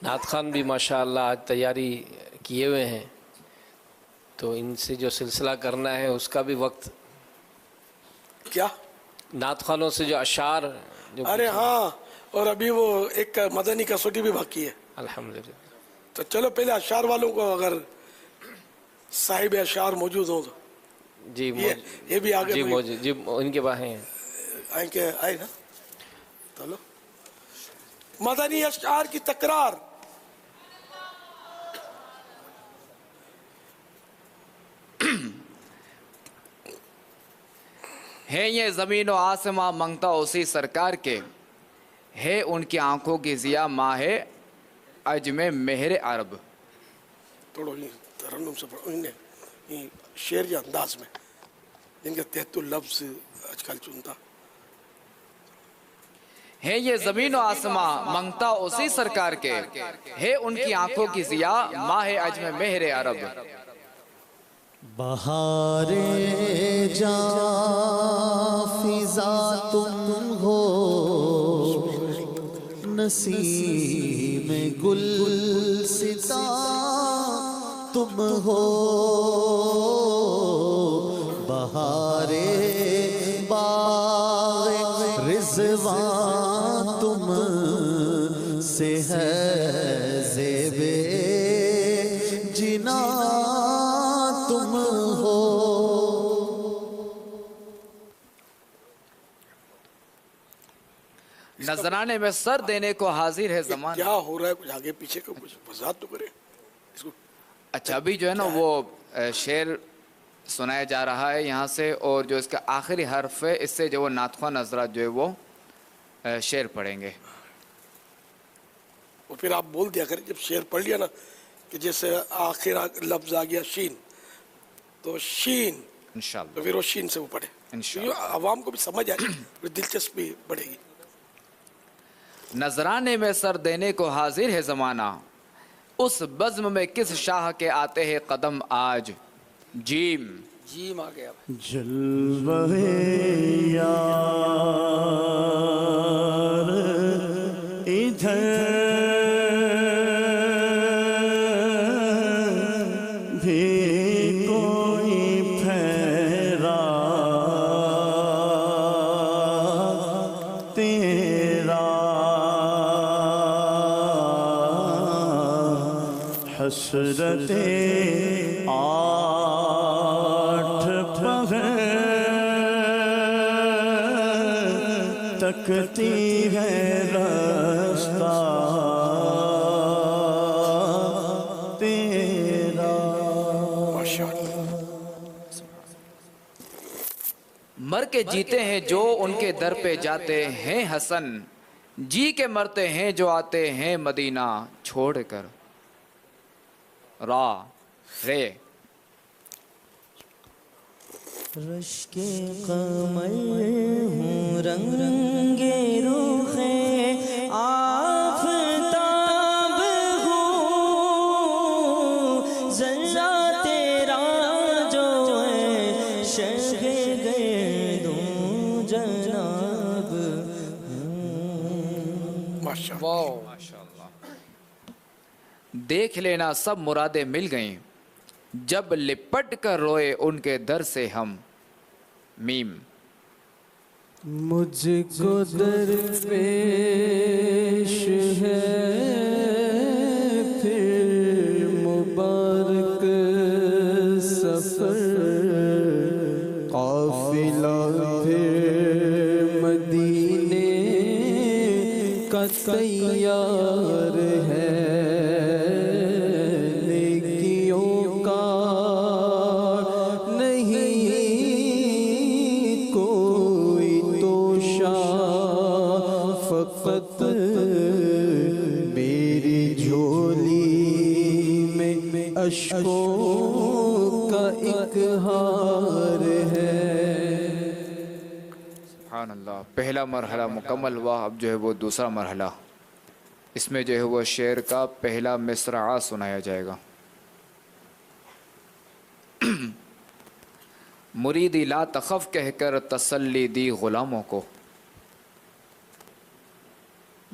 نعت خان بھی ماشاءاللہ آج تیاری کیے ہوئے ہیں، تو ان سے جو سلسلہ کرنا ہے اس کا بھی وقت، کیا نعت خانوں سے جو اشعار جو ارے ہاں، اور ابھی وہ ایک مدنی کسوٹی بھی باقی ہے، الحمدللہ تو چلو پہلے اشعار والوں کو اگر صاحب اشعار موجود ہوں تو جی یہ بھی آگے جی موجود جی ان کے پاس ہیں. آئے نا. چلو مدنی اشعار کی تکرار. ہے یہ زمین و آسماں منگتا اسی سرکار کے، ہے ان کی آنکھوں کی ضیا ماہ عجم مہر عرب. تھوڑو ترنم سے پڑھو شعر کے انداز میں جن کے 73 لفظ آج کل چنتا. ہے یہ زمین و آسماں منگتا اسی سرکار کے، ہے ان کی آنکھوں کی ضیا ماہ عجم مہر عرب. بہار جاں فضا تم ہو، نسیم گلستاں تم ہو، بہار باغ رضوان تم سے ہے، زیب جنا تم ہو. نذرانے میں سر دینے کو حاضر ہے زمان. کیا ہو رہا ہے؟ کچھ آگے پیچھے کا کچھ وضاحت تو کرے اس کو. اچھا ابھی جو ہے نا وہ شعر سنایا جا رہا ہے یہاں سے، اور جو اس کا آخری حرف ہے اس سے جو وہ نعت خواں حضرات جو ہے وہ شعر پڑھیں گے. اور پھر آپ بول دیا کریں جب شعر پڑھ لیا نا کہ جیسے آخر لفظ آ گیا شین، تو شین انشاءاللہ تو پھر وہ شین سے وہ پڑھے، انشاءاللہ. عوام کو بھی سمجھ آئے پھر دلچسپی بڑھے گی. نذرانے میں سر دینے کو حاضر ہے زمانہ، اس بزم میں کس شاہ کے آتے ہیں قدم آج. جیم جیم آ گیا. جلوہ یار ادھر بھی کوئی پھیرا تیرا، حسرت تکتی ہے راستہ تیرا. مر کے جیتے ہیں جو ان کے در پہ جاتے ہیں حسن، جی کے مرتے ہیں جو آتے ہیں مدینہ چھوڑ کر. را رے رشک قمر ہوں رنگ رخ آفتاب ہوں، ذرہ تیرا جو ہے شہ گردوں جناب. دیکھ لینا سب مرادیں مل گئیں، جب لپٹ کر روئے ان کے در سے ہم. میم مجھ کو در پیش ہے پھر مبارک سفر، قافلہ پھر مدینے کا تیار ہے، میری جھولی میں اشکوں کا ایک ہار ہے. سبحان اللہ. پہلا مرحلہ مکمل ہوا، اب جو ہے وہ دوسرا مرحلہ. اس میں جو ہے وہ شعر کا پہلا مصرعہ سنایا جائے گا. مریدی لا تخف کہہ کر تسلی دی غلاموں کو،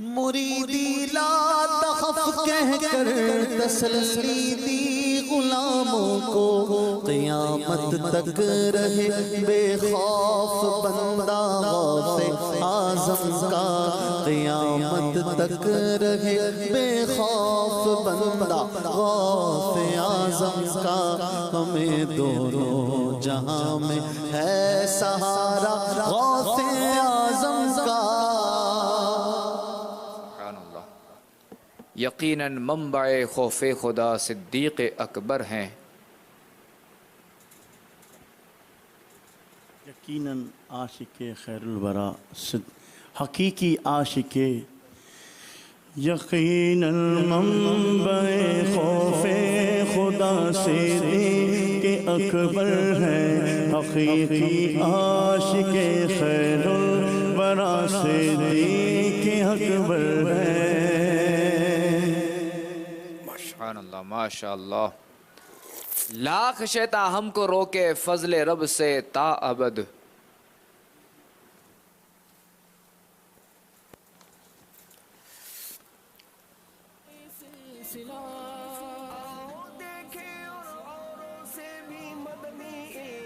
मुरीदी ला तखफ कह कर तसल्ली दी गुलामों को, क़यामत तक रहे बेखौफ बंदा गौसे आज़म का, क़यामत तक रहे बेखौफ बंदा गौसे आज़म का, हमें दोनों जहां में है सहारा गौसे आज़म का। यकीनन मंबए खौफ़े खुदा सिद्दीक़ अकबर हैं। यकीनन आशिक़े खैरुल वरा हकीकी आशिक़े, यकीनन मंबए खौफ़े खुदा सिद्दीक़ अकबर हैं, हकीकी आशिक़े खैरुल वरा सिद्दीक़ अकबर हैं। सुभानअल्लाह, माशाअल्लाह। लाख शैतान हमको रोके फजले रब से ता अबद,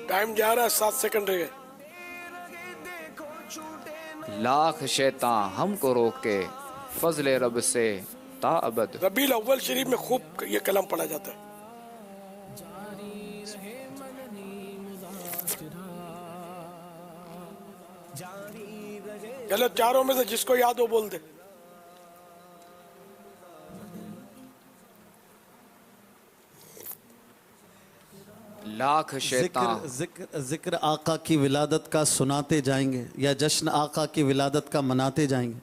टाइम जा रहा है, 7 सेकंड रह गए। लाख शैतान हमको रोके फजले रब से ता अबद। रबीउल अव्वल शरीफ में खूब ये कलम पढ़ा जाता है। चलो चारों में से जिसको याद हो बोल दे। लाख शैतान। जिक्र आका की विलादत का सुनाते जाएंगे या जश्न आका की विलादत का मनाते जाएंगे,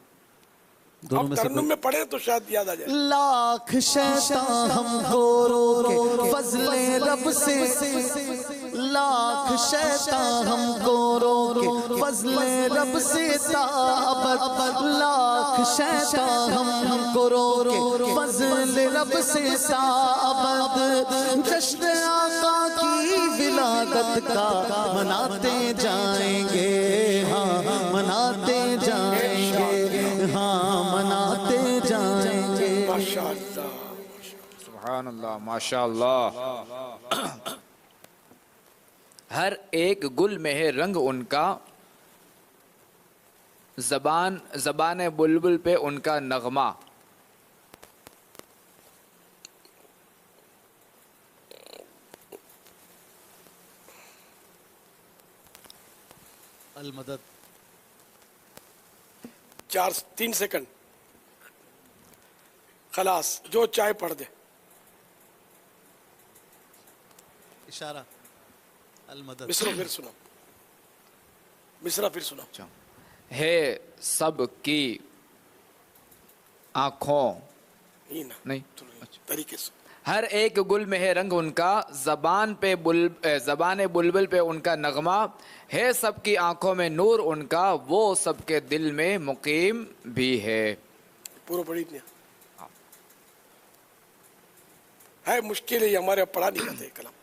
दोनों में से तरन्नुम में पढ़े तो शायद याद आ जाए। लाख शैतान हमको रोके फजले रब से, लाख शैतान हमको रोके फजले रब से ताबत, लाख शैतान हमको रोके फजले रब से ताबत, जश्न आका की विलादत का मनाते जाएंगे, हाँ मनाते जाएंगे, हाँ मनाते जाएंगे। माशाअल्लाह, सुभानअल्लाह, माशाअल्लाह। हर एक गुल में है रंग उनका, ज़बान बुलबुल पे उनका नगमा, अल मदद। 3 सेकंड खलास, जो चाय पढ़ दे। इशारा अल मदद। मिसरा फिर सुनो, मिसरा फिर सुनो। है सब की आँखों, ही ना नहीं, तरीके से। हर एक गुल में है रंग उनका, ज़बान बुलबुल पे उनका नगमा, है सबकी आंखों में नूर उनका, वो सबके दिल में मुकीम भी है। पूरा पढ़ी नहीं है, मुश्किल है, हमारे पढ़ा नहीं करते कलम।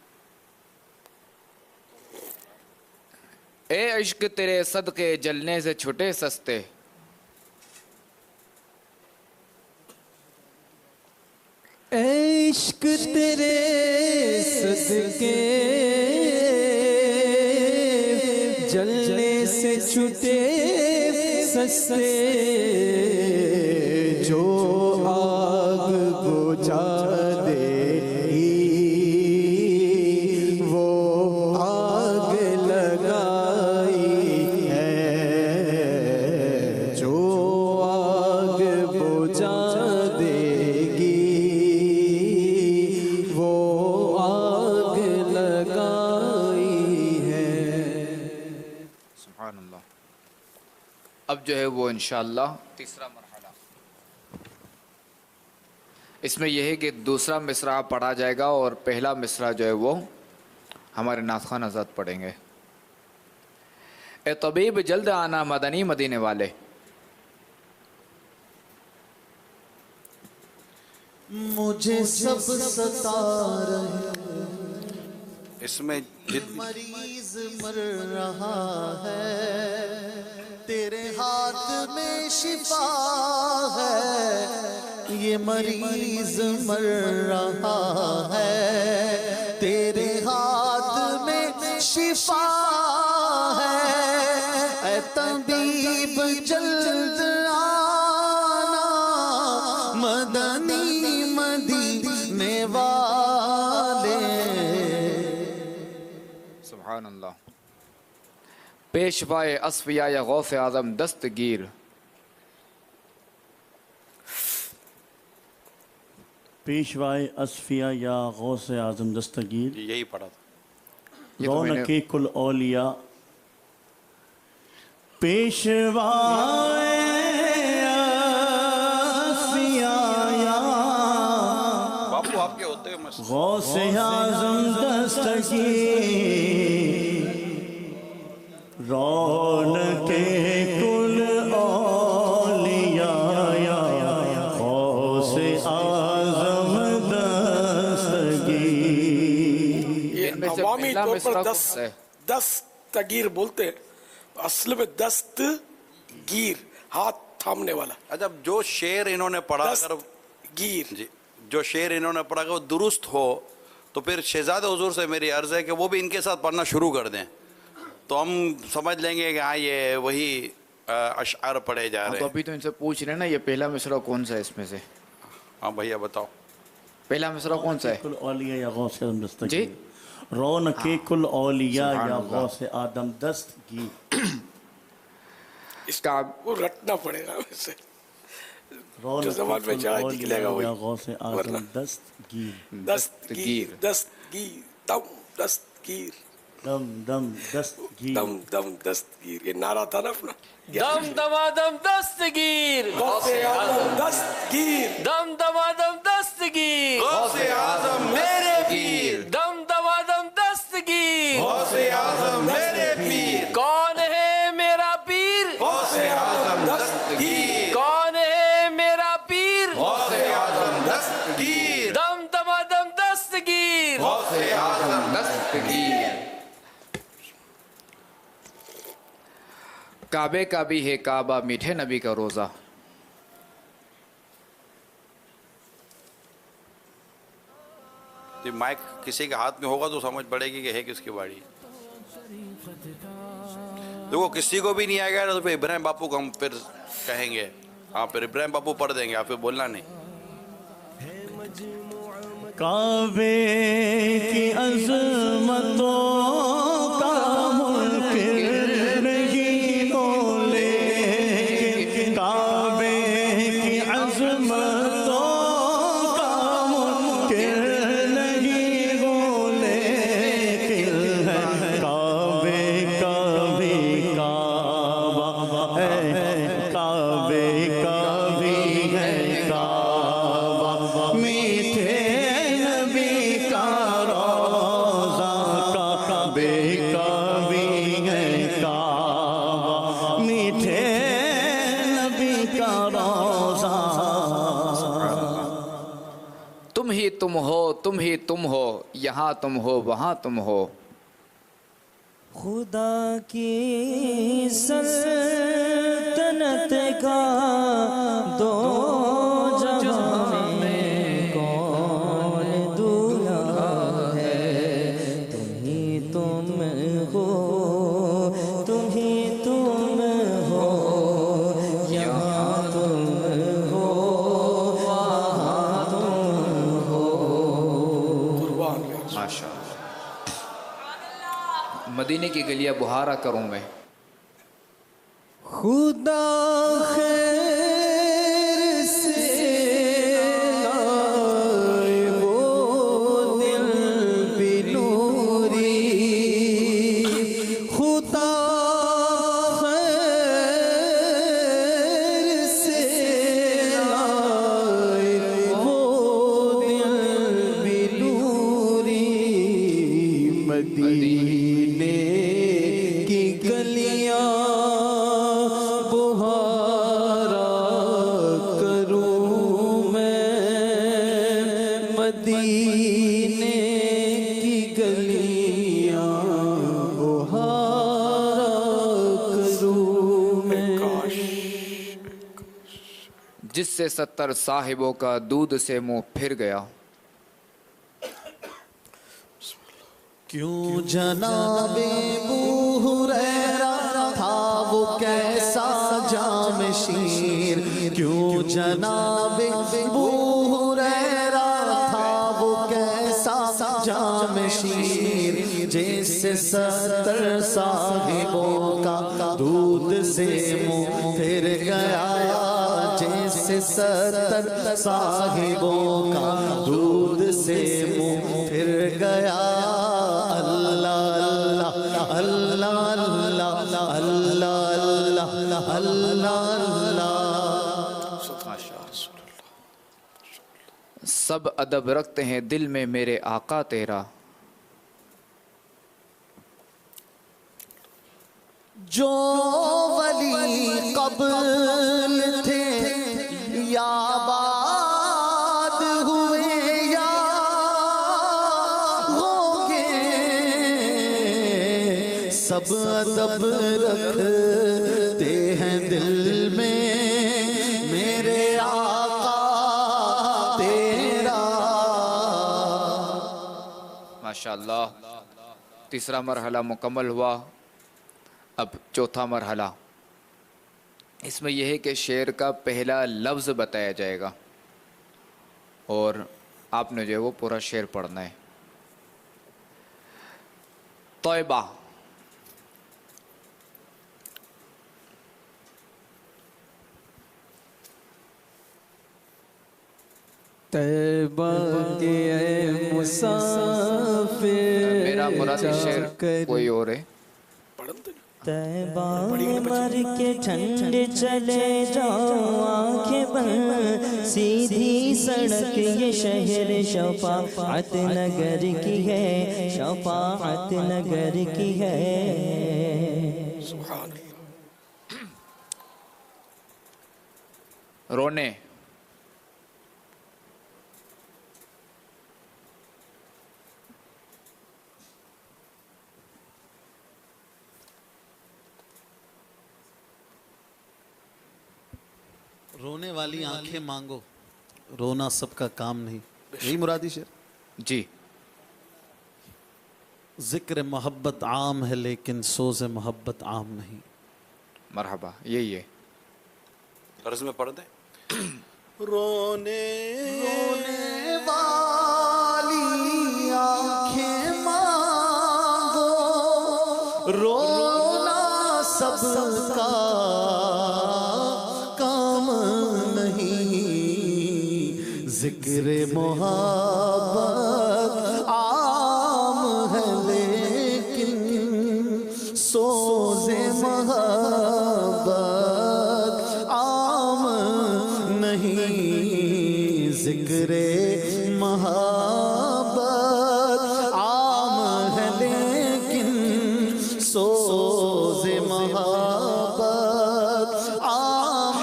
ए इश्क तेरे सदके जलने से छुटे सस्ते, इश्क तेरे सदके जलने से छूटे सस्ते, जो आग बुझा देगी वो आग लगाई है, जो आग बुझा देगी वो आग लगाई है। सुभान अल्लाह। अब जो है वो इंशाअल्लाह तीसरा मरहला, इसमें यह है कि दूसरा मिसरा पढ़ा जाएगा और पहला मिसरा जो है वो हमारे नाथखान आज़ाद पढ़ेंगे। ए तबीब जल्द आना मदनी मदीने वाले, मुझे सब सता रहे, इसमें मरीज मर रहा है, تیرے ہاتھ میں شفا ہے، یہ مریض مر رہا ہے، تیرے ہاتھ میں شفا ہے، اے طبیب جلد آنا، مدنی مدینے والے۔ سبحان اللہ۔ پیشوائے اصفیاء یا غوث اعظم دستگیر۔ پیشوائے اصفیاء یا غوث اعظم دستگیر، یہی پڑھا تھا۔ یہ تو میں نے- رونق کل اولیاء۔ پیشوائے اصفیاء یا باپو آپ کے ہوتے ہوئے مسئلہ غوث اعظم دستگیر، رونق کل اولیاء یا غوث اعظم دستگیر۔ یہ ان میں سے عوامی پہلا طور مصرع پر کون سا ہے؟ دستگیر بولتے ہیں، اصل میں دستگیر ہاتھ تھامنے والا، اچھا جو شعر انہوں نے پڑھا اگر دستگیر۔ جی جو شعر انہوں نے پڑھا کہ وہ درست ہو تو پھر شہزاد حضور سے میری عرض ہے کہ وہ بھی ان کے ساتھ پڑھنا شروع کر دیں تو ہم سمجھ لیں گے کہ ہاں یہ وہی اشعار پڑھے جا رہے تو ہیں۔ ابھی تو ان سے پوچھ رہے ہیں نا یہ پہلا مصرع کون سا ہے اس میں سے؟ ہاں بھیا بتاؤ۔ پہلا مصرع کون سا ہے؟ کل اولیاء یا غوث اعظم جی دستگیر، رونق کل اولیاء سبحان یا اللہ۔ غوث اعظم دستگیر، اس کا کو رٹنا پڑے گا ویسے، جو رونق زبان میں کل چاہے نکلے گا اولیاء یا وہی۔ غوث اعظم دستگیر، دستگیر دستگیر دم دستگیر دم دم دستگیر، دم دم دستگیر، یہ نعرہ تھا نا اپنا، دم دمادم دستگیر، غوث اعظم دستگیر، دم دمادم دستگیر، غوث اعظم میرے پیر، دم دمادم دستگیر، غوث اعظم میرے پیر، کون ہے میرا پیر؟ غوث اعظم دستگیر، کون ہے میرا پیر؟ غوث اعظم دستگیر، دم دمادم دستگیر، غوث اعظم دستگیر۔ کعبے کا بھی ہے کعبہ میٹھے نبی کا روزہ۔ یہ مائک کسی کے ہاتھ میں ہوگا تو سمجھ پڑے گی کہ ہے کس کی باڑی۔ دیکھو کسی کو بھی نہیں آئے گا تو پھر ابراہیم باپو کو ہم پھر کہیں گے، ہاں پھر ابراہیم باپو پڑھ دیں گے، آپ پھر بولنا نہیں۔ کعبے کی عظمتوں کا منکر نہیں بولے، کعبے کی عظمتوں کا منکر نہیں بولے، کعبے کا بھی کعبہ ہے، کعبے کا بھی ہے کعبہ، میٹھے نبی کا روزہ، کعبے کا بھی ہے کعبہ، میٹھے نبی کا روزہ۔ تم ہی تم ہو، تم ہی تم ہو، یہاں تم ہو وہاں تم ہو۔ خدا کی سلطنت کا دو جہاں میں کون دولہا ہے، تم ہی تم ہو، تم ہی تم ہو، یہاں تم ہو وہاں تم ہو۔ قربان ماشاء اللہ۔ مدینے کی گلیاں بہارا کروں میں۔ خدا خیر سے لائے وہ دل بلوری، خدا خیر سے لائے وہ دل بلوری، مدینے کی گلیاں بہارا کروں میں، مدینے کی گلیاں بہارا کروں میں۔ जैसे 70 साहिबों का दूध से मुंह फिर गया। क्यों जनाबे अबू हुरैरा था वो कैसा जाम शीर, क्यों जनाबे अबू हुरैरा था वो कैसा जाम शीर, जैसे 70 साहिबों का दूध से मुंह फिर गया, जैसे 70 साहिबों का दूध से मुंह फिर गया। सब अदब रखते हैं दिल में मेरे आका तेरा। जो वली कब्ल थे या बाद हुए या होंगे, सब अदब रखते हैं दिल में मेरे आका तेरा। माशाअल्लाह, तीसरा मरहला मुकम्मल हुआ। अब चौथा मरहला, इसमें यह है कि शेर का पहला लफ्ज़ बताया जाएगा और आपने जो है वो पूरा शेर पढ़ना है। तौबा। तैबा के ऐ मुसाफिर, मेरा मुरादी शेर कोई और है। तैबा में मर के ठंड चले जाओ आंखें बंद, सीधी सड़क ये शहर शफाअत नगर की है, शफाअत नगर की है। सुभान अल्लाह। रोने। रोने वाली आंखें मांगो, रोना सबका काम नहीं, यही मुरादी शेर। जी। जिक्र मोहब्बत आम है लेकिन सोज़ मोहब्बत आम नहीं। मरहबा, यही है। अर्ज में पढ़ दें। रोने वाली आंखें मांगो, रोना सबका काम नहीं, जिक्र मोहब्बत आम है लेकिन सोज़े मोहब्बत आम नहीं, जिक्र मोहब्बत आम है लेकिन सोज़े मोहब्बत आम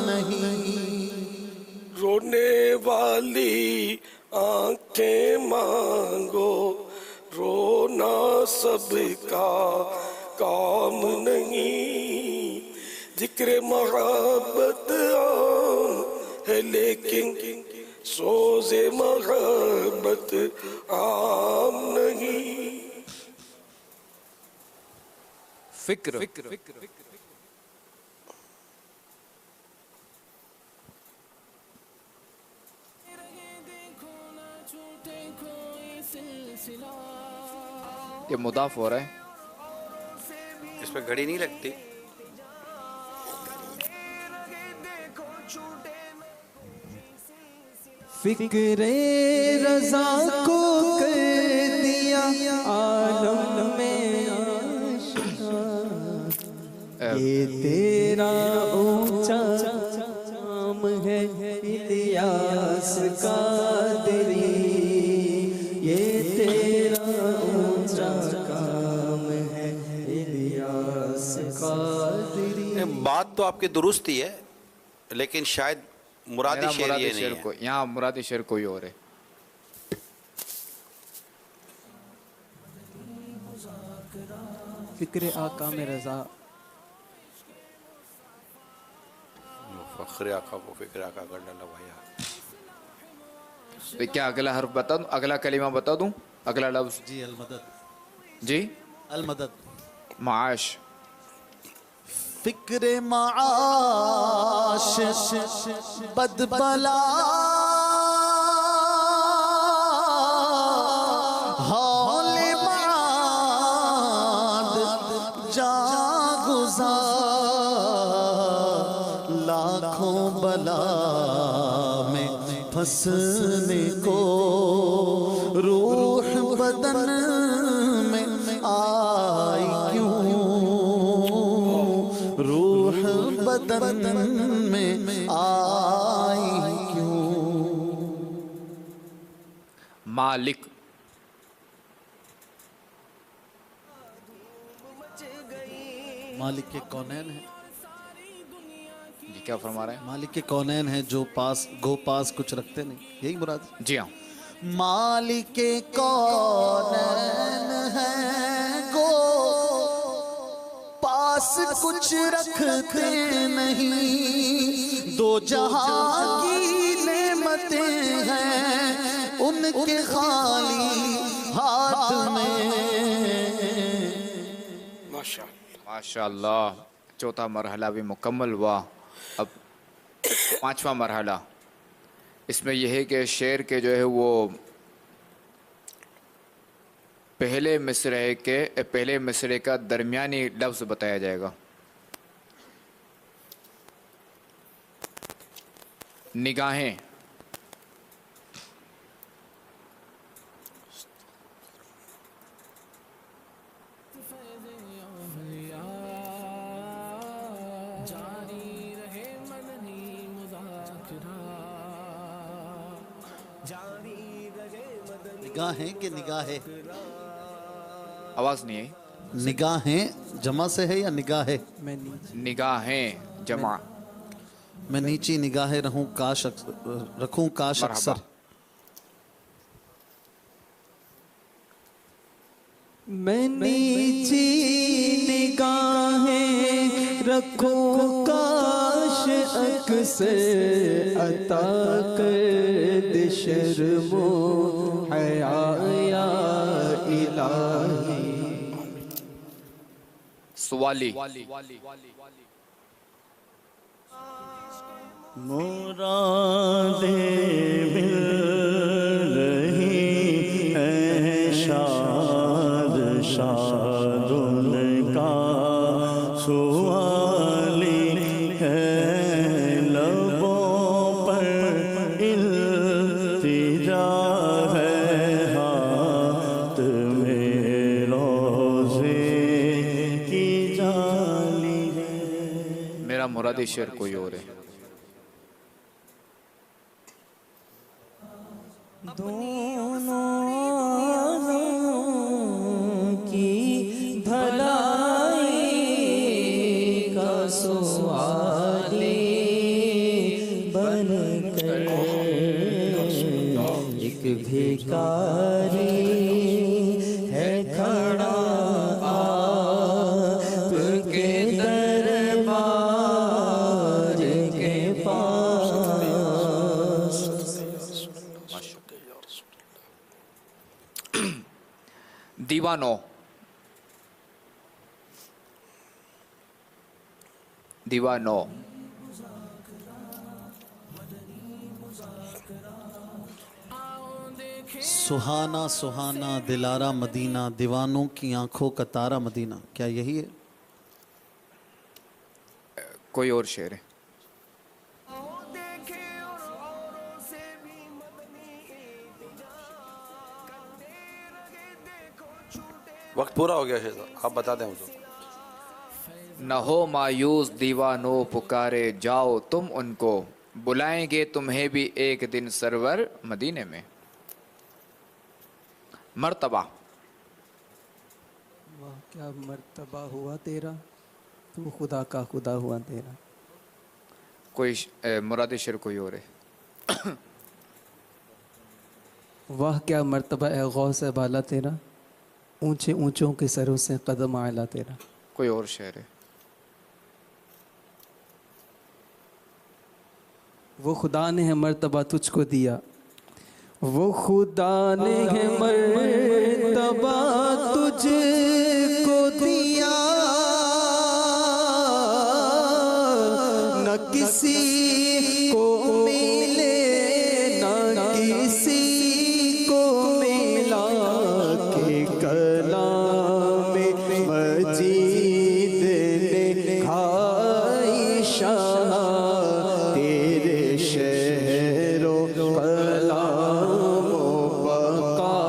नहीं। रोने वाली आंखें मांगो, रोना सबका काम नहीं, जिक्र मोहब्बत आम है लेकिन सोज़े मोहब्बत आम नहीं। फिक्र। ये मुदाफ हो रहा है। इस पे घड़ी नहीं लगती। फिक्रे रज़ा को कर दिया आलम में आशिका, ये तेरा ऊंचा नाम है इलियास कादरी, ये तेरा ऊंचा काम है इलियास कादरी। बात तो आपकी दुरुस्त ही है, लेकिन शायद मुरादी मेरा शेर मुरादी ये शेर नहीं को, है। यहाँ मुरादी शेर कोई और है। फिक्र आका में रज़ा। फख्र आका को फिक्र आका कर डाला भैया। तो क्या अगला हर्फ बता दूं, अगला कलीमा बता दूं, अगला लफ्ज? जी अलमदद। जी अलमदद। माश। फिक्र माश बदबला हौले माद जागुजार लाखों बला में फंसने को रूह बदन में आई क्यों, रूह बदन में आई क्यों। मालिक। मालिक के कौनैन है, जी क्या फरमा रहे हैं? मालिक के कौनैन है जो पास गो पास कुछ रखते नहीं, यही मुराद है? जी हाँ। मालिक के कौनैन है गो पास कुछ रखते नहीं, दो जहां की नेमतें हैं उनके खाली हाथ में। माशाअल्लाह। चौथा मरहला भी मुकम्मल हुआ। अब पांचवा मरहला, इसमें यह है कि शेर के जो है वो पहले मिसरे का दरमियानी लफ्ज़ बताया जाएगा। निगाहें। निगाहें कि निगाहें? आवाज़ नहीं आई। निगाहें जमा से है या निगाहें? निगाहें जमा। मैं नीची निगाहें रखूं काश अक्सर। मैं नीची निगाहें रखूं काश अक्सर, अता कर दे शर्मो हया या इलाही। सवाली। मुरादे मिल रही है शाद शाद उनका सवाली है, लबों पर इल्तिजा है, हाथ में रोज़े की जाली है। मेरा मुरादी शेर कोई और है। दोनों की भलाई का सवाली बनकर एक भिखारी है खड़ा आपके दरबार के पास। दीवानो। दीवानो। सुहाना सुहाना दिलारा मदीना, दीवानों की आंखों का तारा मदीना, क्या यही है? कोई और शेर है। वक्त पूरा हो गया शेर, आप बता दें मुझे। न हो मायूस दीवानो पुकारे जाओ तुम उनको, बुलाएंगे तुम्हें भी एक दिन सरवर मदीने में। मर्तबा। वाह क्या मर्तबा हुआ तेरा, तू खुदा का खुदा हुआ तेरा। कोई मुरादी शेर कोई और है। वाह क्या मर्तबा है गौस बाला तेरा, ऊंचे ऊंचों के सरों से कदम आला तेरा। कोई और शेर है। वो खुदा ने है मर्तबा तुझको दिया, वो खुदा ने है मर्तबा तुझको दिया, न किसी को मिले न किसी को मिला के कलाम मजीद ने खाई शाह तेरे शहरों कलामों बका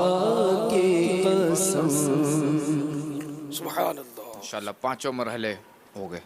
की कसम। सुभान अल्लाह। इंशाल्लाह 5 मरहले हो गए।